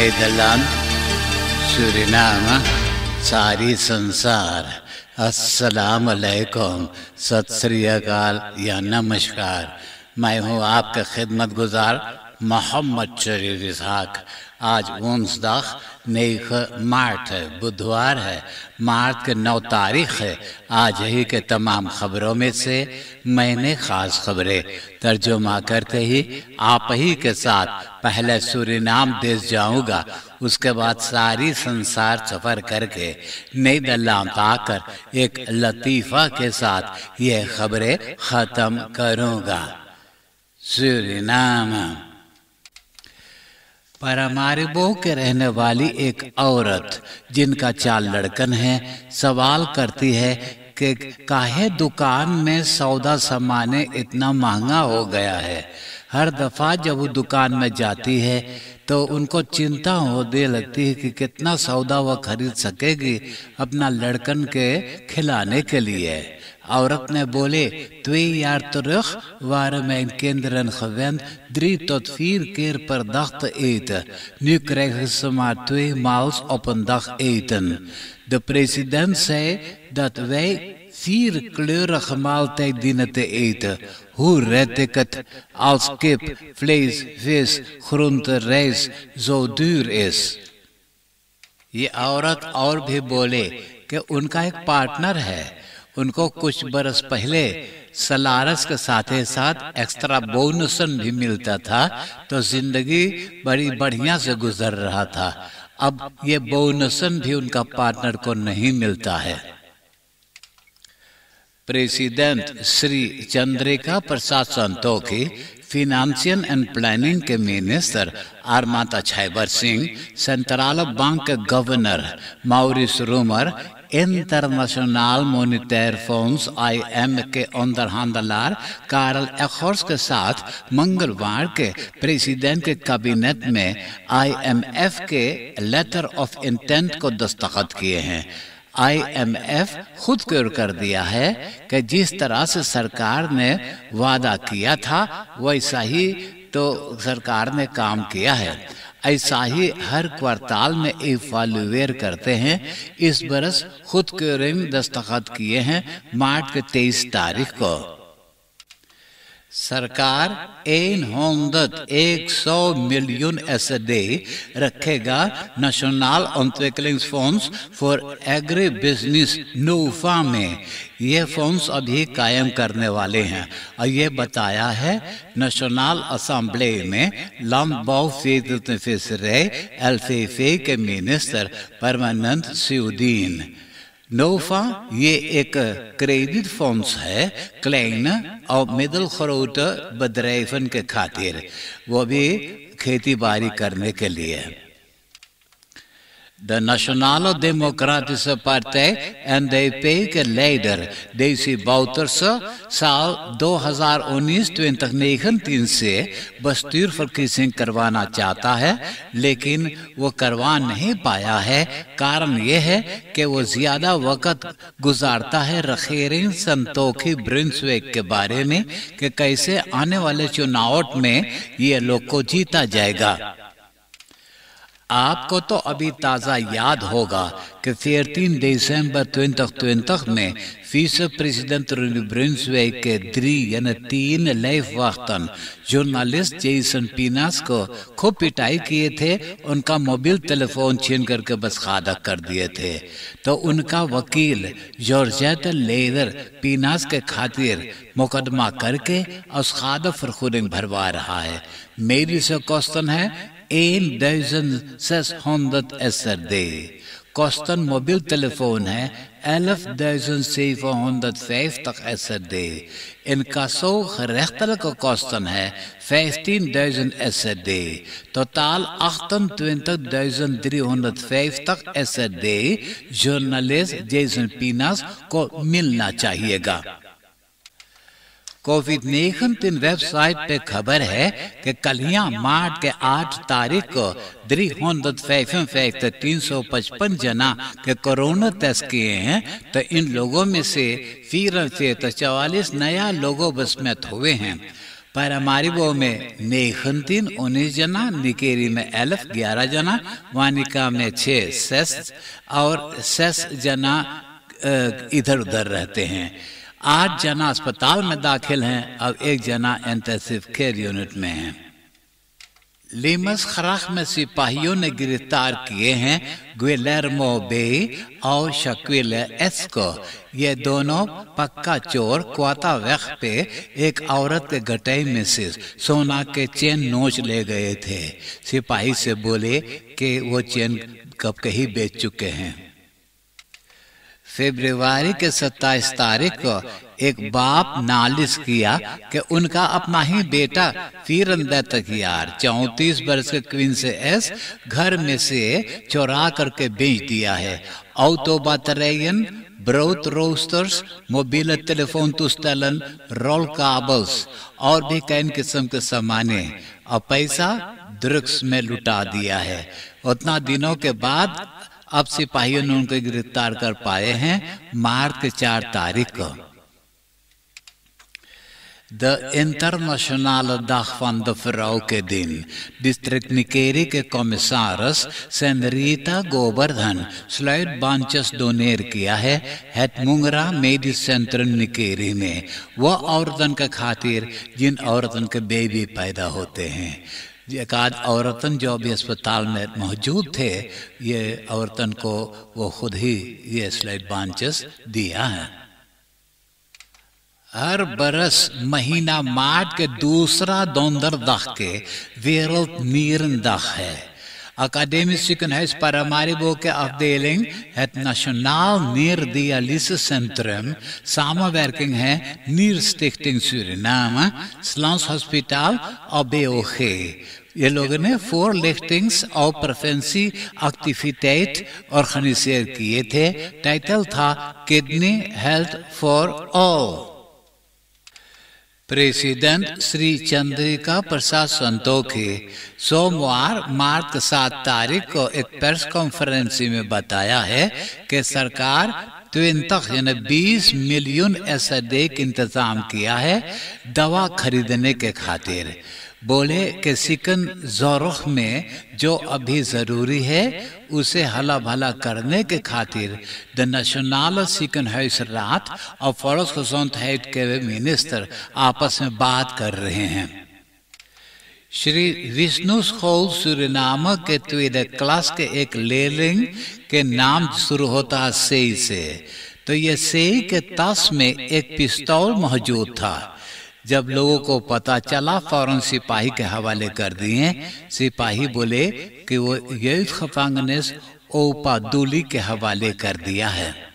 Nederland, Suriname, सारी संसार, अस्सलाम अलैकुम, सत श्री अकाल या नमस्कार। मैं हूँ आपका खिदमत गुजार मोहम्मद शरीफ इसहाक। आज 19 मार्च है, बुधवार है। मार्च के 9 तारीख है। आज ही के तमाम खबरों में से मैंने खास खबरें तर्जुमा करते ही आप ही के साथ पहले सूरीनाम देश जाऊंगा, उसके बाद सारी संसार सफर करके नीदरलैंड आकर एक लतीफ़ा के साथ ये खबरें ख़त्म करूंगा। सूरीनाम पारामारिबो के रहने वाली एक औरत जिनका 4 लड़कन है, सवाल करती है कि काहे दुकान में सौदा सामाने इतना महंगा हो गया है। हर दफा जब वो दुकान में जाती है तो उनको चिंता होने लगती है कि कितना सौदा वह खरीद सकेगी अपना लड़कन के खिलाने के लिए। औरत ने बोले, 2 jaar terug waren mijn kinderen gewend 3 tot 4 keer per dag te eten. Nu krijgen ze maar 2 maal op een dag eten. De president zei dat wij 4 kleurige maaltijd dienen te eten. Hoe red ik het als kip, vlees, vis, groente, rijst zo duur is? ये औरत और भी बोले कि उनका एक partner है, उनको कुछ बरस पहले सलारस के साथ एक्स्ट्रा बोनसन भी मिलता था, तो जिंदगी बड़ी बढ़िया से गुजर रहा था। अब ये बोनसन भी उनका पार्टनर को नहीं मिलता है। President Shri Chandrika Prasad Santokhi, financial and planning के minister Armand Achaiber Singh, central bank के governor Maurice Roemer, international monetary funds IM के अंदरहांडलार कार्ल एखर्स के साथ मंगलवार के प्रेसिडेंट के कैबिनेट में IMF के लेटर ऑफ इंटेंट को दस्तखत किए हैं। IMF खुद कर दिया है कि जिस तरह से सरकार ने वादा किया था वैसा ही तो सरकार ने काम किया है। ऐसा ही हर क्वार्टाल में इवैल्यूएट करते हैं। इस बरस खुद के दस्तखत किए हैं मार्च के 23 तारीख को। सरकार 100 मिलियन SD रखेगा national ontwikkelingsfonds for agri business नोफा में। ये फंड्स अभी कायम करने वाले हैं और ये बताया है नेशनल असेंबली में लैंडबौ फिशरी LFA के मिनिस्टर परमानंद सिउदीन। नोफा ये एक क्रेडिट फंड्स है क्लेन और मिडल ग्रोटे bedrijven के खातिर, वो भी खेती बाड़ी करने के लिए। De Nationale Democratische Partij NDP के लीडर डेसी बाउटर्स साल 2019-2019 से bestuurverkiezing करवाना चाहता है, लेकिन वो करवा नहीं पाया है। कारण ये है कि वो ज्यादा वक्त गुजारता है रखेरिंग संतोखी ब्रिंसवेक के बारे में कि कैसे आने वाले चुनाव में ये लोग को जीता जाएगा। आपको तो अभी ताज़ा याद होगा कि 13 दिसंबर 2020 में विce president Rudy Brunswijk के 3 lijfwachten जर्नलिस्ट जेसन पिनास को खूब पिटाई किए थे। उनका मोबाइल टेलीफोन छीन करके बसखादा कर दिए थे। तो उनका वकील जॉर्जेट लेदर पिनास के खातिर मुकदमा करके उसखादा फरखुरिंग भरवा रहा है। मेरी से क्वेश्चन है 1600 SD। Kosten mobiel telefoon है 11.750 SD. Incasso gerechtelijke kosten है 15.000 SD. Totaal 28.350 SD. Journalist Jason Pinas को मिलना चाहिएगा। कोविड-19 वेबसाइट पे खबर है कि कल मार्च के 8 तारीख को 355 जना के कोरोना टेस्ट किए हैं। तो इन लोगों में से 44 नया लोगों बसमत हुए हैं। Paramaribo में 19 जना, निकेरी में 11 जना, वानिका में 6 और 6 जना इधर उधर रहते हैं। 8 जना अस्पताल में दाखिल हैं और 1 जना इंटेंसिव केयर यूनिट में है। लिमस खराख में सिपाहियों ने गिरफ्तार किए हैं गुइलेर्मो बे और शक्विल एस्को। ये दोनों पक्का चोर क्वाता वक्त पे एक औरत के गटाई में से सोना के चेन नोच ले गए थे। सिपाही से बोले कि वो चेन कब कहीं बेच चुके हैं। फरवरी के 27 तारीख को एक बाप नालिश किया कि उनका अपना ही बेटा फिरंदतकियार 34 वर्ष के क्वीन से एस घर में से चोरा करके बेच दिया है। ऑटोबातरेयन, ब्रोथ रोस्टर्स, मोबाइल टेलीफोन तुस्तलन, रोल काबल्स और भी कई किस्म के सामाने और पैसा ड्रग्स में लुटा दिया है। उतना दिनों के बाद अब सिपाहियों ने उनको गिरफ्तार कर पाए हैं मार्च के 4 तारीख को। The international dag van de vrouw के दिन डिस्ट्रिक्ट निकेरी के कॉमिसारस सेनरीटा गोवर्धन स्लाइड बांचस डोनेर किया है हेट मुंगरा मेडिस सेंटर निकेरी में। वह औरतन के खातिर जिन औरतन के बेबी पैदा होते हैं। एक आध औरतन जो अभी अस्पताल में मौजूद थे, ये औरतन को वो खुद ही ये स्लाइड बांचस दिया है। हर बरस महीना मार्च के दूसरा donderdag के wereld Nierendag है। Academisch ziekenhuis Paramaribo के afdeling het Nationaal Nierdialysecentrum samenwerking है Nierstichting Suriname, Slans Hospitaal और BOG। ये लोगों ने voorlichtings और preventie activiteit ऑर्गेनाइज किए थे। टाइटल था kidney health for all. President Shri Chandrika Prasad Santokhi सोमवार मार्च 7 तारीख को एक प्रेस कॉन्फ्रेंस में बताया है कि सरकार 20 मिलियन एसडी का इंतजाम किया है दवा खरीदने के खातिर। बोले कि सिकन ज़ोरुख में जो अभी जरूरी है उसे हला भला करने के खातिर द नेशनल ziekenhuis रात और volksgezondheid के मिनिस्टर आपस में बात कर रहे हैं। श्री विष्णु स्कूल सूरीनाम के tweede क्लास के एक लेलिंग के नाम शुरू होता है सेई से। तो ये सेई के ताश में एक पिस्तौल मौजूद था। जब लोगों को पता चला फौरन सिपाही के हवाले कर दिए। सिपाही बोले कि वो यूथगेvangenis ओपादुली के हवाले कर दिया है।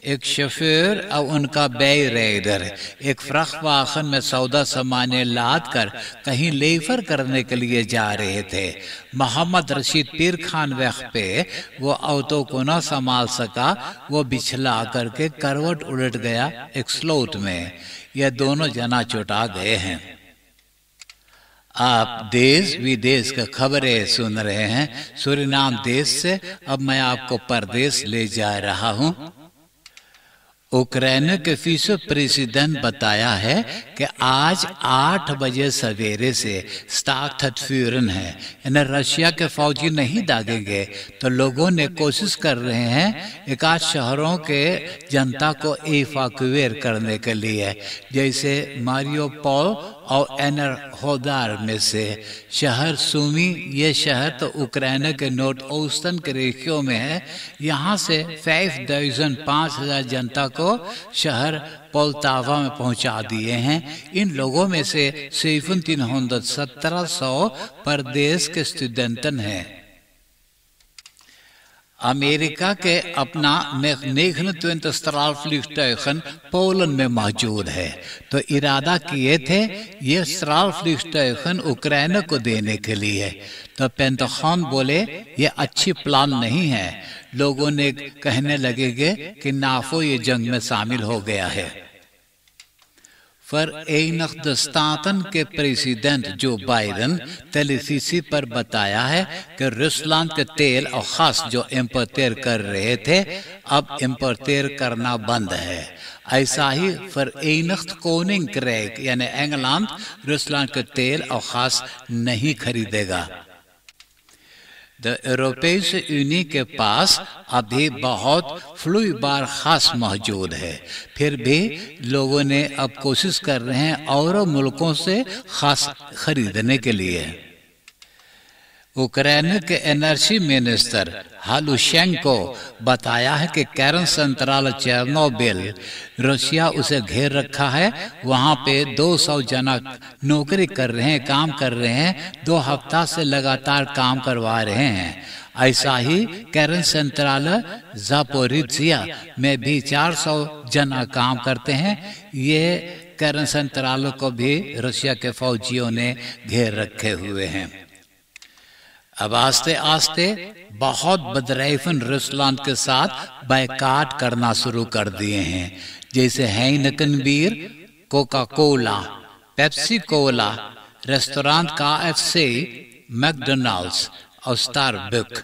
एक शोफर और उनका बैराइडर एक फ्रखवाहन में सौदा सामाने लाद कर कहीं लेफर करने के लिए जा रहे थे। मोहम्मद रशीद पीर खान वक्त पे वो ऑटो को न संभाल सका, वो बिछला करके करवट उलट गया एक स्लोट में। यह दोनों जना चोटा गए हैं। आप देश विदेश का खबरें सुन रहे हैं सूरीनाम देश से। अब मैं आपको परदेश ले जा रहा हूं। यूक्रेन के विश्व प्रेसिडेंट बताया है कि आज 8 बजे सवेरे से स्टार्ट फ्यूरन है, यानी रशिया के फौजी नहीं दागेंगे। तो लोगों ने कोशिश कर रहे हैं एक आध शहरों के जनता को इवैक्यूएट करने के लिए, जैसे मारियोपोल और एनरहोदार में से शहर सुमी। ये शहर तो यूक्रेन के नॉर्थ ईस्टर्न के रेशियो में है। यहाँ से 5,000 जनता को शहर पोल्टावा में पहुंचा दिए हैं। इन लोगों में से 1700 परदेश के स्टूडेंटन हैं। अमेरिका के अपना 29 straalvliegtuigen पोलैंड में मौजूद है। तो इरादा किए थे ये straalvliegtuigen यूक्रेन को देने के लिए। तो पेंटागन बोले ये अच्छी प्लान नहीं है। लोगों ने कहने लगेंगे कि नाफो ये जंग में शामिल हो गया है। Verenigde Staten के प्रेसिडेंट जो बाइडेन टेलीविज़न पर बताया है कि रूसलैंड के तेल और खास जो इम्पोर्टेर कर रहे थे अब इम्पोर्टेर करना बंद है ऐसा ही Verenigd Koninkrijk यानी इंग्लैंड रूसलैंड के तेल और खास नहीं खरीदेगा। यूरोपीय यूनियन के पास अभी बहुत फ्लूइबार खास मौजूद है, फिर भी लोगों ने अब कोशिश कर रहे हैं और मुल्कों से खास खरीदने के लिए। यूक्रेन के एनर्जी मिनिस्टर हालुशेंको बताया है कि केरन सेंट्रल चेर्नोबिल रशिया उसे घेर रखा है, वहां पे 200 जना नौकरी कर रहे हैं, काम कर रहे हैं, 2 हफ्ता से लगातार काम करवा रहे हैं। ऐसा ही केरन सेंट्रल जापोरिजिया में भी 400 जना काम करते हैं। ये केरन सेंट्रल को भी रशिया के फौजियों ने घेर रखे हुए हैं। अब आस्ते आस्ते बहुत बदरैफन रूसलैंड के साथ बायकाट करना शुरू कर दिए हैं, जैसे Heineken beer, Coca Cola, Pepsi cola, restaurant KFC, McDonald's और स्टारबक्स।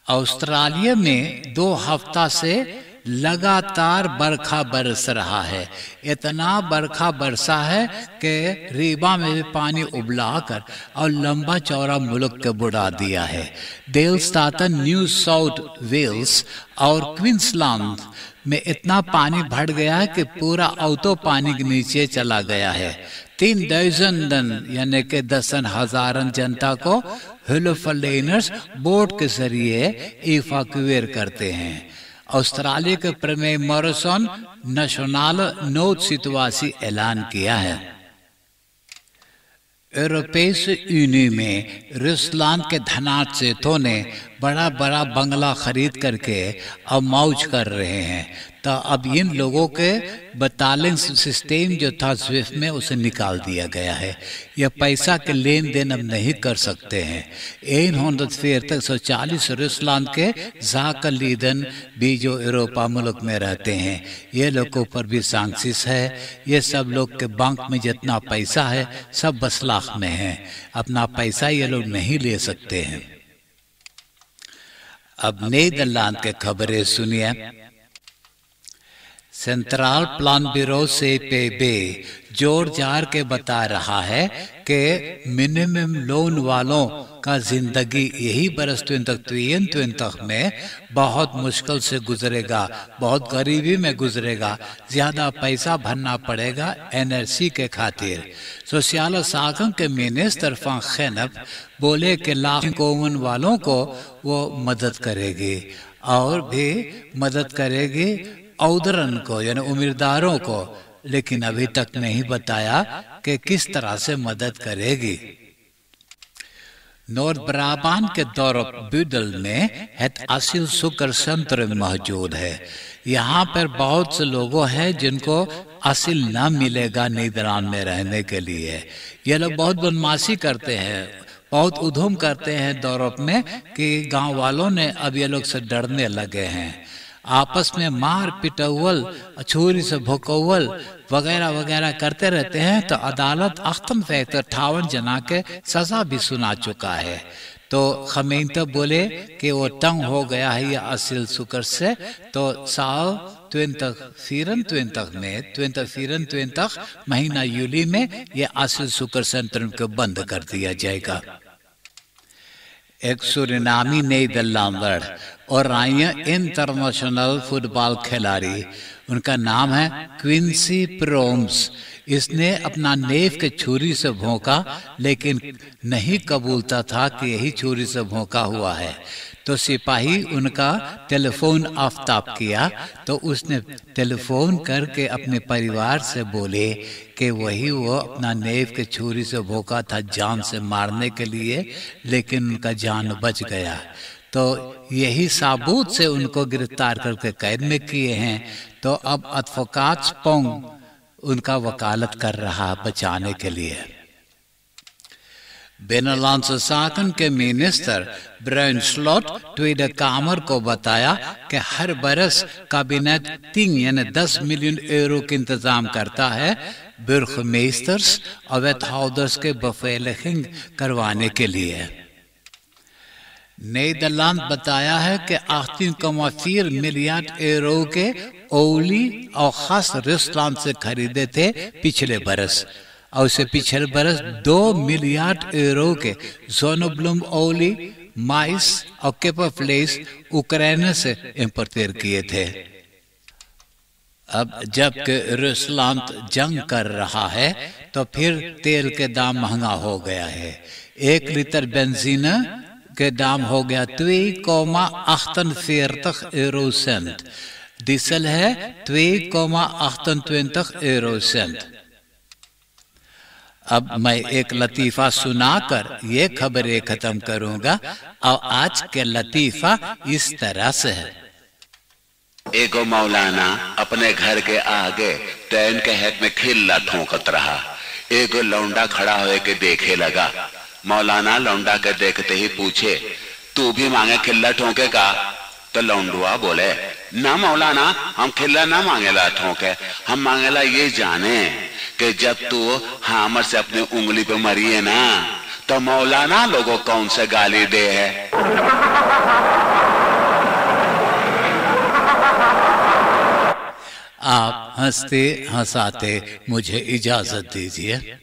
ऑस्ट्रेलिया में 2 हफ्ता से लगातार बरखा बरस रहा है। इतना बरखा बरसा है कि रीवा में भी पानी उबलाकर और लंबा चौड़ा मुल्क के बुढ़ा दिया है। डेलस्टाटन, न्यू साउथ वेल्स और क्वींसलैंड में इतना पानी भर गया है कि पूरा ऑटो पानी के नीचे चला गया है। 3 डजन यानी कि 10,000 जनता को हेलिकॉप्टर्स बोट के जरिए इवैक्यूएट करते हैं। ऑस्ट्रेलिया के प्रीमियर मॉरिसन नेशनल नोट सितवासी ऐलान किया है। यूरोपीय यूनियन में रूसलैंड के धनाढ्य ने बड़ा बड़ा बंगला खरीद करके अब मौज कर रहे हैं। तो अब इन लोगों के बैलेंस सिस्टम जो था स्विफ्ट में, उसे निकाल दिया गया है। यह पैसा के लेन देन अब नहीं कर सकते हैं। 140 रूसलैंड के जाकलीदन भी जो यूरोपा मुल्क में रहते हैं, ये लोगों पर भी सैंक्शंस है। ये सब लोग के बैंक में जितना पैसा है सब बसलाख में है, अपना पैसा ये लोग नहीं ले सकते हैं। अब नीदरलैंड के खबरें सुनिए। सेंट्रल प्लान ब्यूरो से पेबे जोर जार के बता रहा है कि मिनिमम लोन वालों का जिंदगी यही बरस 2023 में बहुत मुश्किल से गुजरेगा, बहुत गरीबी में गुजरेगा, ज्यादा पैसा भरना पड़ेगा एनआरसी के खातिर। सोशल साखन के मिनिस्टर फन खैनब बोले कि लाख कौमन वालों को वो मदद करेगी और भी मदद करेगी औदरन को यानी उम्मीदवारों को, लेकिन अभी तक नहीं बताया कि किस तरह से मदद करेगी। नॉर्थ ब्राबांड के दौरप बुडल में het asielzoeker सेंटर मौजूद है। यहाँ पर बहुत से लोगों हैं जिनको असील न मिलेगा नीदरलैंड में रहने के लिए। ये लोग बहुत बदमाशी करते हैं, बहुत उधम करते हैं दौरप में कि गांव वालों ने अब ये लोग से डरने लगे हैं। आपस में मार पिटौल, छुरी से भोकौल वगैरह वगैरह करते रहते हैं। तो अदालत अख्तम फैक्टर 58 जना के सजा भी सुना चुका है। तो खमीनतो बोले कि वो तंग हो गया है ये असील सुकर से। तो साल 2024 महीना यूली में ये असील सुकर सेंटर को बंद कर दिया जाएगा। एक सूरीनामी नीदरलैंडर और इंटरनेशनल फुटबॉल खिलाड़ी, उनका नाम है क्विंसी प्रोम्स। इसने अपना नेफ के छुरी से भोंका, लेकिन नहीं कबूलता था कि यही छुरी से भोंका हुआ है। तो सिपाही उनका टेलीफोन आफ्ताब किया, तो उसने टेलीफोन करके अपने परिवार से बोले कि वही वो अपना नेव के छुरी से भोंका था जान से मारने के लिए, लेकिन उनका जान बच गया। तो यही सबूत से उनको गिरफ्तार करके कैद में किए हैं। तो अब एडवोकेट स्पोंग उनका वकालत कर रहा बचाने के लिए। बेनेलैंड्स साकन के मिनिस्टर ब्रायन स्लॉट ट्वीडर कामर को बताया कि हर बरस कैबिनेट 3 यानी 10 मिलियन यूरो का इंतजाम करता है बुर्गमेस्टर्स और वेटहाउडर्स के बफेलिंग करवाने के लिए। नीदरलैंड बताया है कि 18,4 मिलियन यूरो के ओली और खास रेस्टोरेंट से खरीदे थे पिछले बरस, और उसे पिछले बरस 2 मिलियन यूरो के ज़ोनोब्लूम ओली, माइस और केपरफ्लेस उक्रेन से इंपोर्ट किए थे। अब जबकि रूसलैंड जंग कर रहा है तो फिर तेल के दाम महंगा हो गया है। 1 लीटर बेंजीन के दाम हो गया 2,48 यूरो सेंट, डीजल है 2,28 यूरो सेंट। अब मैं एक लतीफा सुनाकर ये खबरें खत्म करूंगा, और आज के लतीफा इस तरह से है। एगो मौलाना अपने घर के आगे ट्रेन के हेड में खिल्ला ठोकत रहा। एगो लौंडा खड़ा होए के देखे लगा। मौलाना लौंडा के देखते ही पूछे, तू भी मांगे खिल्ला ठोके का? तो लौंडुआ बोले, ना मौलाना, हम खिल्ला ना मांगेला ठोके, हम मांगेला ये जाने कि जब तू हामर से अपनी उंगली पे मरी है ना, तो मौलाना लोगों कौन से गाली दे है। आप हंसते हंसाते मुझे इजाजत दीजिए।